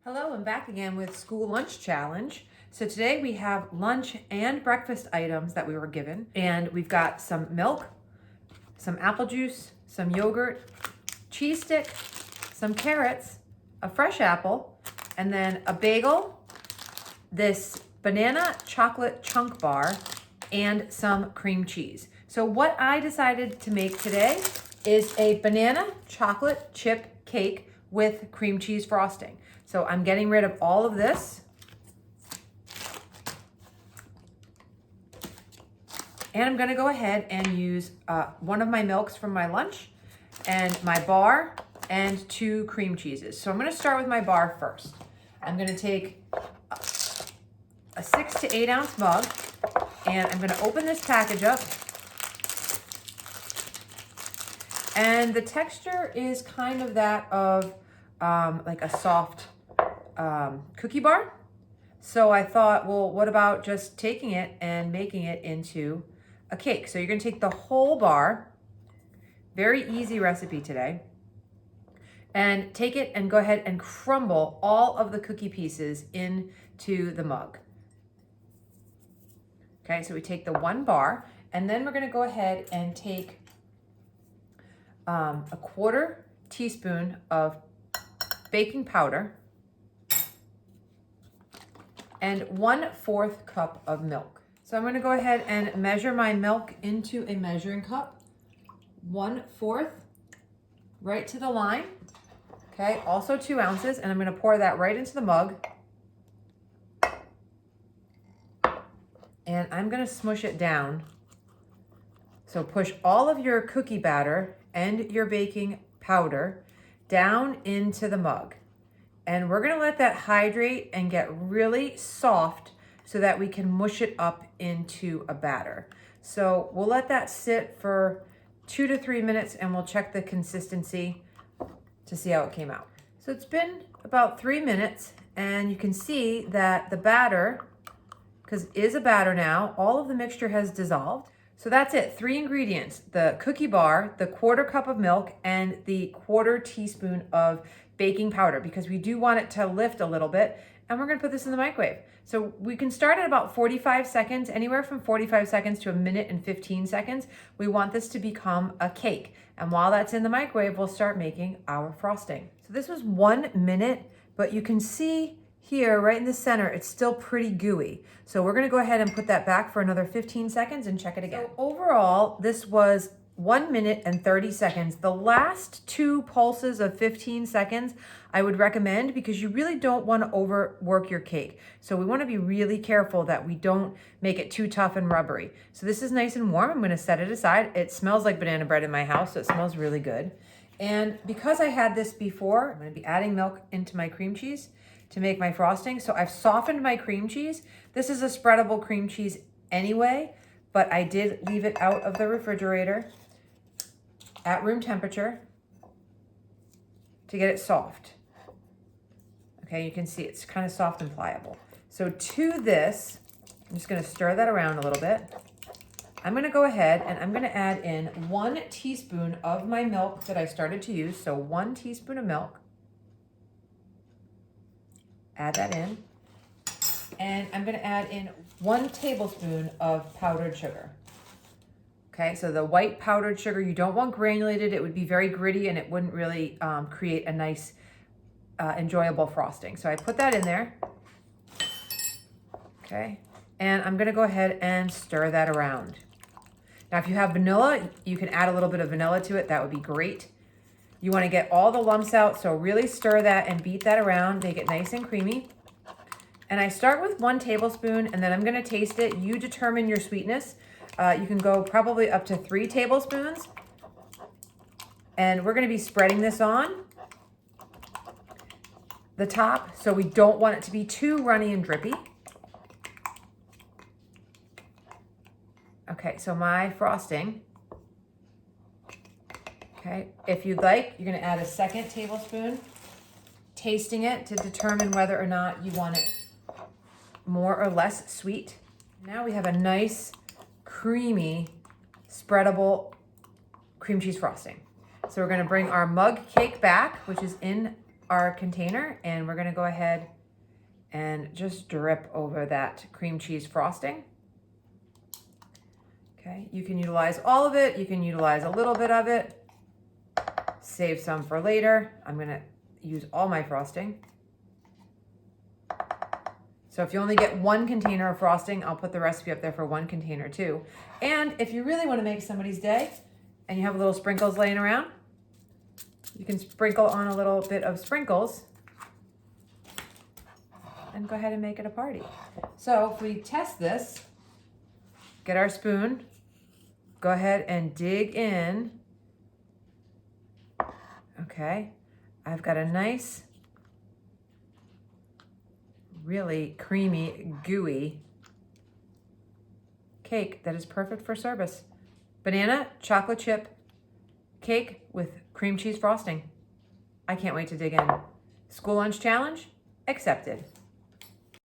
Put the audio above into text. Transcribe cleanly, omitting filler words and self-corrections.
Hello, I'm back again with School Lunch Challenge. So today we have lunch and breakfast items that we were given. And we've got some milk, some apple juice, some yogurt, cheese stick, some carrots, a fresh apple, and then a bagel, this banana chocolate chunk bar, and some cream cheese. So what I decided to make today is a banana chocolate chip cake with cream cheese frosting. So I'm getting rid of all of this. And I'm gonna go ahead and use one of my milks from my lunch and my bar and 2 cream cheeses. So I'm gonna start with my bar first. I'm gonna take a 6 to 8 ounce mug and I'm gonna open this package up. And the texture is kind of that of like a soft cookie bar. So I thought, well, what about just taking it and making it into a cake? So you're gonna take the whole bar, very easy recipe today, and take it and go ahead and crumble all of the cookie pieces into the mug. Okay, so we take the 1 bar, and then we're gonna go ahead and take a 1/4 teaspoon of baking powder and 1/4 cup of milk. So I'm gonna go ahead and measure my milk into a measuring cup, 1/4 right to the line. Okay, also 2 ounces, and I'm gonna pour that right into the mug. And I'm gonna smush it down. So push all of your cookie batter and your baking powder down into the mug. And we're gonna let that hydrate and get really soft so that we can mush it up into a batter. So we'll let that sit for 2 to 3 minutes and we'll check the consistency to see how it came out. So it's been about 3 minutes and you can see that the batter, because it is a batter now, all of the mixture has dissolved. So that's it, 3 ingredients: the cookie bar, the 1/4 cup of milk, and the 1/4 teaspoon of baking powder, because we do want it to lift a little bit. And we're gonna put this in the microwave. So we can start at about 45 seconds, anywhere from 45 seconds to 1 minute and 15 seconds. We want this to become a cake. And while that's in the microwave, we'll start making our frosting. So this was 1 minute, but you can see here, right in the center, it's still pretty gooey. So we're gonna go ahead and put that back for another 15 seconds and check it again. So overall, this was 1 minute and 30 seconds. The last 2 pulses of 15 seconds, I would recommend, because you really don't wanna overwork your cake. So we wanna be really careful that we don't make it too tough and rubbery. So this is nice and warm. I'm gonna set it aside. It smells like banana bread in my house, so it smells really good. And because I had this before, I'm gonna be adding milk into my cream cheese to make my frosting. So I've softened my cream cheese. This is a spreadable cream cheese anyway, but I did leave it out of the refrigerator at room temperature to get it soft. Okay, you can see it's kind of soft and pliable. So to this, I'm just gonna stir that around a little bit. I'm gonna go ahead and I'm gonna add in 1 teaspoon of my milk that I started to use. So 1 teaspoon of milk. Add that in. And I'm gonna add in 1 tablespoon of powdered sugar. Okay, so the white powdered sugar, you don't want granulated. It would be very gritty and it wouldn't really create a nice, enjoyable frosting. So I put that in there. Okay, and I'm gonna go ahead and stir that around. Now, if you have vanilla, you can add a little bit of vanilla to it. That would be great. You wanna get all the lumps out, so really stir that and beat that around, make it nice and creamy. And I start with 1 tablespoon and then I'm gonna taste it. You determine your sweetness. You can go probably up to 3 tablespoons. And we're gonna be spreading this on the top, so we don't want it to be too runny and drippy. Okay, so my frosting. Okay, if you'd like, you're gonna add a 2nd tablespoon, tasting it to determine whether or not you want it more or less sweet. Now we have a nice, creamy, spreadable cream cheese frosting. So we're gonna bring our mug cake back, which is in our container and we're gonna go ahead and just drip over that cream cheese frosting. Okay, you can utilize all of it. You can utilize a little bit of it. Save some for later. I'm gonna use all my frosting. So if you only get one container of frosting, I'll put the recipe up there for one container too. And if you really want to make somebody's day and you have little sprinkles laying around, you can sprinkle on a little bit of sprinkles and go ahead and make it a party. So if we test this, get our spoon, go ahead and dig in. Okay, I've got a nice, really creamy, gooey cake that is perfect for service. Banana chocolate chip cake with cream cheese frosting. I can't wait to dig in. School lunch challenge accepted.